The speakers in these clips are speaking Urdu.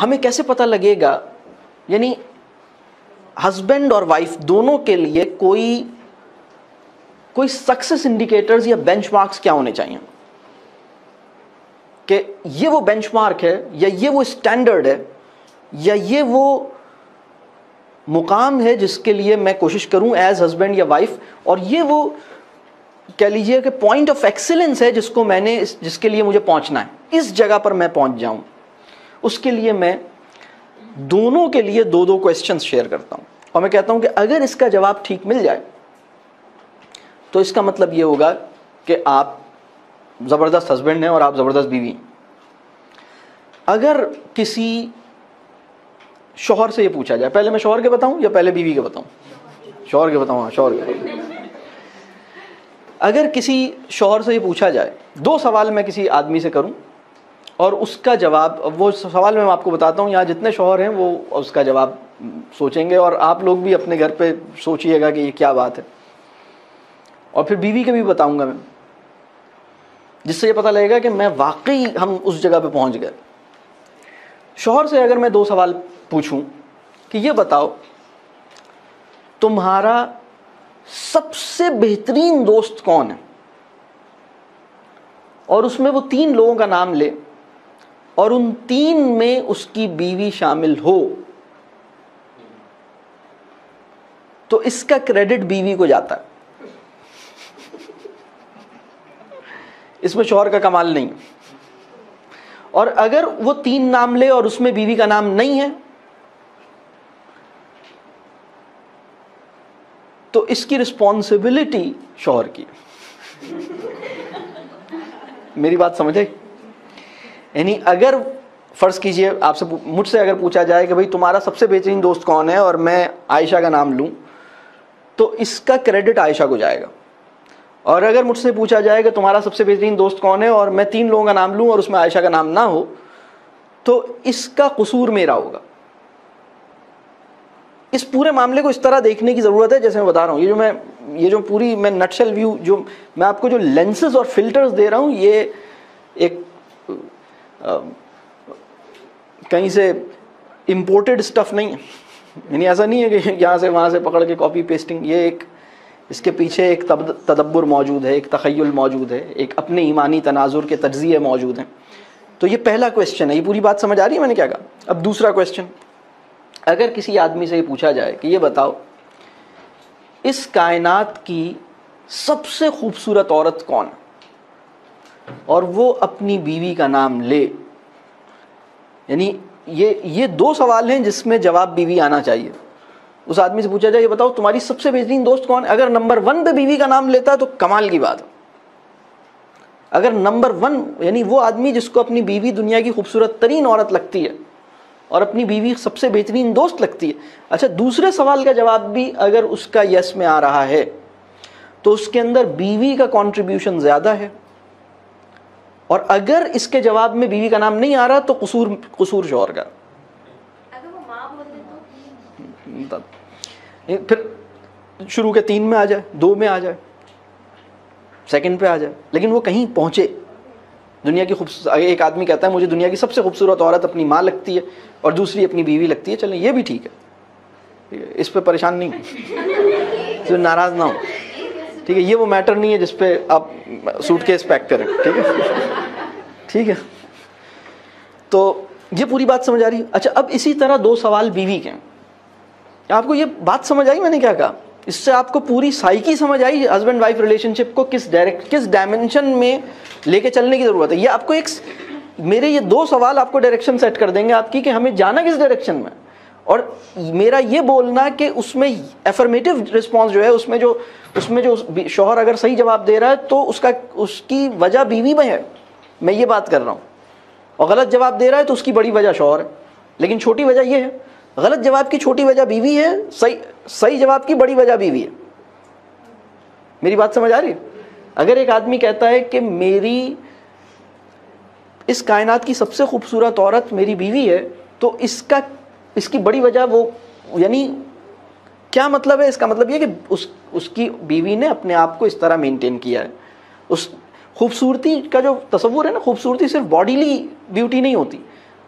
ہمیں کیسے پتہ لگے گا، یعنی ہسبینڈ اور وائف دونوں کے لیے کوئی سکسیس انڈیکیٹرز یا بینچ مارکس کیا ہونے چاہیے کہ یہ وہ بینچ مارک ہے یا یہ وہ اسٹینڈرڈ ہے یا یہ وہ مقام ہے جس کے لیے میں کوشش کروں ایز ہسبینڈ یا وائف، اور یہ وہ کہہ لیجئے کہ پوائنٹ آف ایکسیلنس ہے جس کے لیے مجھے پہنچنا ہے، اس جگہ پر میں پہنچ جاؤں. اس کے لیے میں دونوں کے لیے دو کویسچنز شیئر کرتا ہوں، اور میں کہتا ہوں کہ اگر اس کا جواب ٹھیک مل جائے تو اس کا مطلب یہ ہوگا کہ آپ زبردست ہسبینڈ ہیں اور آپ زبردست بیوی ہیں. اگر کسی شوہر سے یہ پوچھا جائے، پہلے میں شوہر کے بتاؤں یا پہلے بیوی کے بتاؤں؟ شوہر کے بتاؤں. ہاں، شوہر کے. اگر کسی شوہر سے یہ پوچھا جائے، دو سوال میں کسی آدمی سے کروں اور اس کا جواب، وہ سوال میں آپ کو بتاتا ہوں، یہاں جتنے شوہر ہیں وہ اس کا جواب سوچیں گے، اور آپ لوگ بھی اپنے گھر پہ سوچئے گا کہ یہ کیا بات ہے، اور پھر بیوی کے بھی بتاؤں گا میں، جس سے یہ پتہ لگے گا کہ میں واقعی ہم اس جگہ پہ پہنچ گئے. شوہر سے اگر میں دو سوال پوچھوں کہ یہ بتاؤ تمہارا سب سے بہترین دوست کون ہے، اور اس میں وہ 3 لوگوں کا نام لے اور ان 3 میں اس کی بیوی شامل ہو، تو اس کا کریڈٹ بیوی کو جاتا ہے، اس میں شوہر کا کمال نہیں. اور اگر وہ 3 نام لے اور اس میں بیوی کا نام نہیں ہے تو اس کی رسپانسبلٹی شوہر کی. میری بات سمجھ آئی؟ یعنی اگر فرض کیجئے آپ سے مجھ سے اگر پوچھا جائے کہ بھئی تمہارا سب سے بہترین دوست کون ہے اور میں عائشہ کا نام لوں، تو اس کا کریڈٹ عائشہ کو جائے گا. اور اگر مجھ سے پوچھا جائے کہ تمہارا سب سے بہترین دوست کون ہے اور میں 3 لوگوں کا نام لوں اور اس میں عائشہ کا نام نہ ہو، تو اس کا قصور میرا ہوگا. اس پورے معاملے کو اس طرح دیکھنے کی ضرورت ہے جیسے میں بتا رہا ہوں. یہ جو پوری میں نٹشل ویو، جو میں آپ کو جو لینسز اور فلٹرز دے رہا ہوں، یہ ایک کہیں سے امپورٹڈ سٹف نہیں ہے. یعنی ایسا نہیں ہے کہ یہاں سے وہاں سے پکڑ کے کاپی پیسٹنگ. یہ اس کے پیچھے ایک تدبر موجود ہے، ایک تخیل موجود ہے، ایک اپنے ایمانی تناظر کے تجزیے موجود ہیں. تو یہ پہلا کویسچن ہے. یہ پوری بات سمجھ آ رہی ہے میں نے کیا کہا؟ اب دوسرا کویسچن، اگر کسی آدمی سے یہ پوچھا جائے کہ یہ بتاؤ اس کائنات کی سب سے خوبصورت عورت کون ہے، اور وہ اپنی بیوی کا نام لے. یعنی یہ 2 سوال ہیں جس میں جواب بیوی آنا چاہیے. اس آدمی سے پوچھا جائے یہ بتاؤ تمہاری سب سے بہترین دوست کون ہے، اگر نمبر 1 پہ بیوی کا نام لیتا ہے تو کمال کی بات ہے. اگر نمبر 1 یعنی وہ آدمی جس کو اپنی بیوی دنیا کی خوبصورت ترین عورت لگتی ہے اور اپنی بیوی سب سے بہترین دوست لگتی ہے. اچھا، دوسرے سوال کا جواب بھی اگر اس کا یس میں آ رہا ہے تو اس کے اندر بیوی کا کنٹریبیوشن زیادہ ہے، اور اگر اس کے جواب میں بیوی کا نام نہیں آ رہا تو قصور شوہر کا. اگر وہ ماں بول دے تو پھر شروع کے 3 میں آ جائے، 2 میں آ جائے، سیکنڈ پہ آ جائے، لیکن وہ کہیں پہنچے. دنیا کی ایک آدمی کہتا ہے مجھے دنیا کی سب سے خوبصورت عورت اپنی ماں لگتی ہے اور دوسری اپنی بیوی لگتی ہے. چلیں یہ بھی ٹھیک ہے، اس پہ پریشان نہیں ہو، ناراض نہ ہو، ٹھیک ہے. یہ وہ میٹر نہیں ہے جس پہ آپ سوٹ کیس پیک کریں، ٹھیک ہے، ٹھیک ہے. تو یہ پوری بات سمجھ آ رہی ہے. اچھا، اب اسی طرح 2 سوال بیوی کے ہیں. آپ کو یہ بات سمجھ آئی میں نے کیا کہا؟ اس سے آپ کو پوری سائیکی سمجھ آئی ہسبینڈ وائف ریلیشن شپ کو کس ڈائمنشن میں لے کے چلنے کی ضرورت ہے. یہ آپ کو میرے یہ 2 سوال آپ کو ڈائریکشن سیٹ کر دیں گے آپ کی کہ ہمیں جانا کس ڈائریکشن میں. اور میرا یہ بولنا کہ اس میں افرمیٹو رسپانس جو ہے، اس میں جو شوہر اگر صحیح جواب دے رہا ہے تو اس کی وجہ بیوی میں ہے، میں یہ بات کر رہا ہوں. اور غلط جواب دے رہا ہے تو اس کی بڑی وجہ شوہر ہے. لیکن چھوٹی وجہ یہ ہے، غلط جواب کی چھوٹی وجہ بیوی ہے، صحیح جواب کی بڑی وجہ بیوی ہے. میری بات سمجھ آ رہی ہے؟ اگر ایک آدمی کہتا ہے کہ میری اس کائنات کی سب سے خوبصورت عورت میری بیوی ہے، تو اس کی بڑی وجہ وہ، یعنی کیا مطلب ہے؟ اس کا مطلب یہ کہ اس کی بیوی نے اپنے آپ کو اس طرح مینٹین کیا ہے. اس خوبصورتی کا جو تصور ہے نا، خوبصورتی صرف باڈیلی بیوٹی نہیں ہوتی،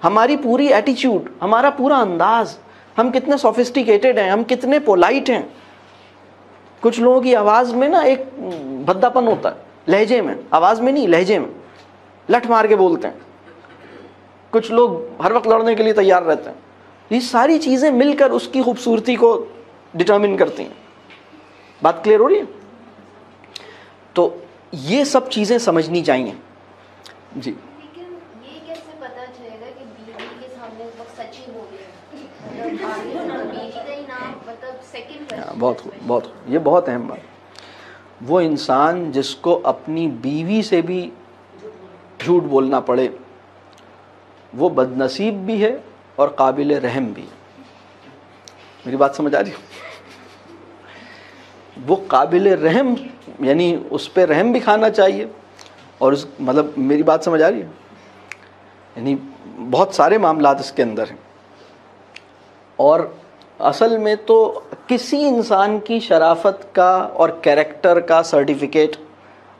ہماری پوری ایٹیچیوڈ، ہمارا پورا انداز، ہم کتنے سوفسٹیکیٹڈ ہیں، ہم کتنے پولائٹ ہیں. کچھ لوگوں کی آواز میں نا ایک بھداپن ہوتا ہے، لہجے میں، آواز میں نہیں، لہجے میں لٹ مار کے بولتے ہیں. کچھ لوگ ہر وقت لڑنے کے لیے تیار رہتے ہیں. یہ ساری چیزیں مل کر اس کی خوبصورتی کو ڈٹرمن کرتی ہیں. بات کلیئر ہو رہی ہے؟ تو یہ سب چیزیں سمجھنی چاہیے. جی لیکن یہ کیسے پتا چلے گا کہ بیوی کے سامنے اس وقت سچی ہو گیا؟ بیوی کا ہی نام مطلب سیکنڈ بہت یہ بہت اہم بات. وہ انسان جس کو اپنی بیوی سے بھی جھوٹ بولنا پڑے وہ بد نصیب بھی ہے اور قابل رحم بھی ہے. میری بات سمجھ آ رہی ہے؟ وہ قابل رحم، یعنی اس پہ رحم بھی کھانا چاہیے، اور اس مطلب میری بات سمجھ آ رہی ہے؟ یعنی بہت سارے معاملات اس کے اندر ہیں. اور اصل میں تو کسی انسان کی شرافت کا اور کیریکٹر کا سرٹیفکیٹ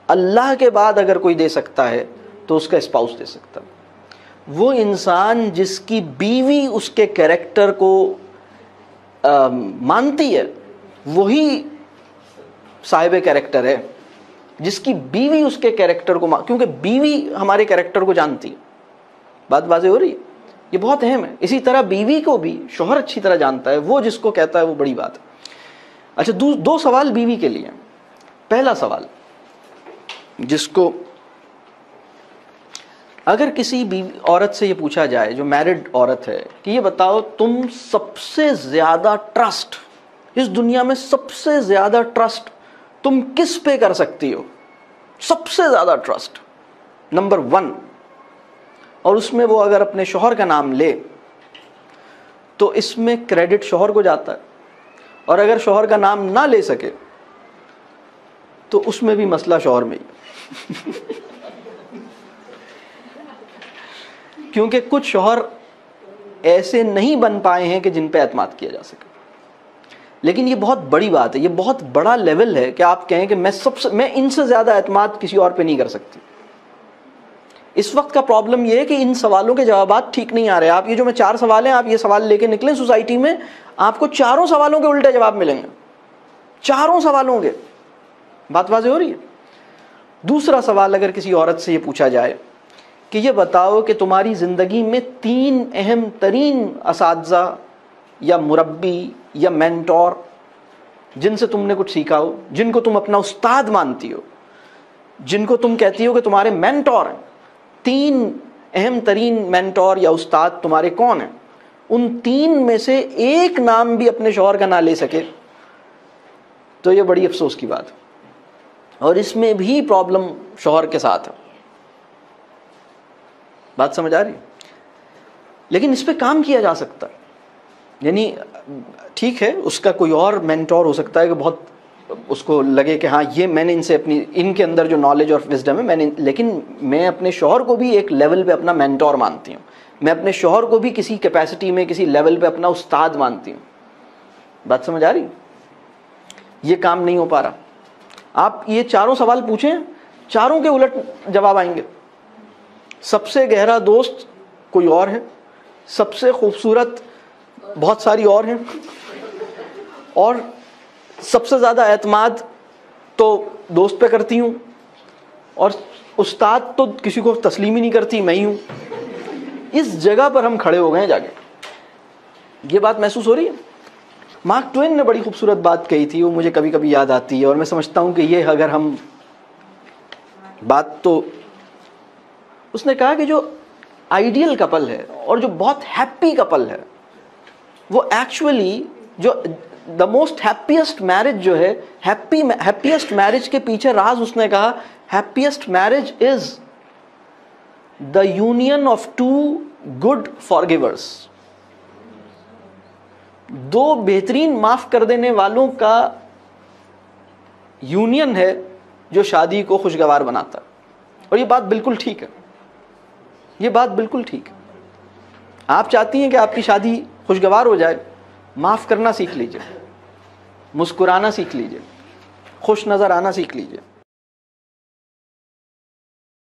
اللہ کے بعد اگر کوئی دے سکتا ہے تو اس کا اسپاؤس دے سکتا ہے. وہ انسان جس کی بیوی اس کے کیریکٹر کو مانتی ہے وہی صاحب کیریکٹر ہے. جس کی بیوی اس کے کیریکٹر کو کیونکہ بیوی ہمارے کیریکٹر کو جانتی ہے. بات واضح ہو رہی ہے؟ یہ بہت اہم ہے. اسی طرح بیوی کو بھی شوہر اچھی طرح جانتا ہے، وہ جس کو کہتا ہے وہ بڑی بات ہے. اچھا، دو سوال بیوی کے لیے. پہلا سوال جس کو اگر کسی عورت سے یہ پوچھا جائے جو میرڈ عورت ہے کہ یہ بتاؤ تم سب سے زیادہ ٹرسٹ اس دنیا میں، سب سے زیادہ ٹرسٹ تم کس پہ کر سکتی ہو؟ سب سے زیادہ ٹرسٹ نمبر 1، اور اس میں وہ اگر اپنے شوہر کا نام لے تو اس میں کریڈٹ شوہر کو جاتا ہے، اور اگر شوہر کا نام نہ لے سکے تو اس میں بھی مسئلہ شوہر میں ہی. کیونکہ کچھ شوہر ایسے نہیں بن پائے ہیں کہ جن پہ اعتماد کیا جا سکے. لیکن یہ بہت بڑی بات ہے، یہ بہت بڑا لیول ہے کہ آپ کہیں کہ میں ان سے زیادہ اعتماد کسی اور پہ نہیں کر سکتی. اس وقت کا پرابلم یہ ہے کہ ان سوالوں کے جوابات ٹھیک نہیں آ رہے. آپ یہ جو میں 4 سوال ہیں، آپ یہ سوال لے کے نکلیں سوسائٹی میں، آپ کو 4 سوالوں کے الٹے جواب ملیں گے. 4 سوالوں کے. بات واضح ہو رہی ہے؟ دوسرا سوال اگر کسی عورت سے یہ پوچھا جائے کہ یہ بتاؤ کہ تمہاری زندگی میں 3 اہم ترین اساتذہ یا مربی یا مینٹور جن سے تم نے کچھ سیکھا ہو، جن کو تم اپنا استاد مانتی ہو، جن کو تم کہتی ہو کہ تمہارے مینٹور ہیں، 3 اہم ترین مینٹور یا استاد تمہارے کون ہیں؟ ان 3 میں سے ایک نام بھی اپنے شوہر کا نہ لے سکے تو یہ بڑی افسوس کی بات ہے. اور اس میں بھی پرابلم شوہر کے ساتھ ہے. بات سمجھ آ رہی ہے؟ لیکن اس پہ کام کیا جا سکتا ہے. یعنی ٹھیک ہے، اس کا کوئی اور مینٹور ہو سکتا ہے کہ بہت اس کو لگے کہ ہاں یہ میں نے ان سے ان کے اندر جو نالج اور وزڈم ہے لیکن میں اپنے شوہر کو بھی ایک لیول پہ اپنا مینٹور مانتی ہوں. میں اپنے شوہر کو بھی کسی کیپیسٹی میں، کسی لیول پہ اپنا استاد مانتی ہوں. بات سمجھ آ رہی؟ یہ کام نہیں ہو پا رہا. آپ یہ 4 سوال پوچھیں، 4 کے الٹ جواب آئیں گے. سب سے گہرا دوست کوئی اور ہے، سب سے خوبصورت بہت ساری اور ہیں، اور سب سے زیادہ اعتماد تو دوست پہ کرتی ہوں، اور استاد تو کسی کو تسلیم ہی نہیں کرتی، میں ہی ہوں. اس جگہ پر ہم کھڑے ہو گئے ہیں جا کے. یہ بات محسوس ہو رہی ہے؟ مارک ٹوین نے بڑی خوبصورت بات کہی تھی، وہ مجھے کبھی کبھی یاد آتی ہے، اور میں سمجھتا ہوں کہ یہ اگر ہم بات تو اس نے کہا کہ جو آئیڈیل کپل ہے اور جو بہت ہیپی کپل ہے وہ ایکچولی جو دا موسٹ ہیپیسٹ میرج جو ہے، ہیپیسٹ میرج کے پیچھے راز اس نے کہا happiest marriage is the union of 2 good forgivers. 2 بہترین معاف کر دینے والوں کا یونین ہے جو شادی کو خوشگوار بناتا ہے. اور یہ بات بالکل ٹھیک ہے، یہ بات بالکل ٹھیک ہے. آپ چاہتی ہیں کہ آپ کی شادی خوشگوار ہو جائے، معاف کرنا سیکھ لیجئے، مسکرانا سیکھ لیجئے، خوش نظر آنا سیکھ لیجئے.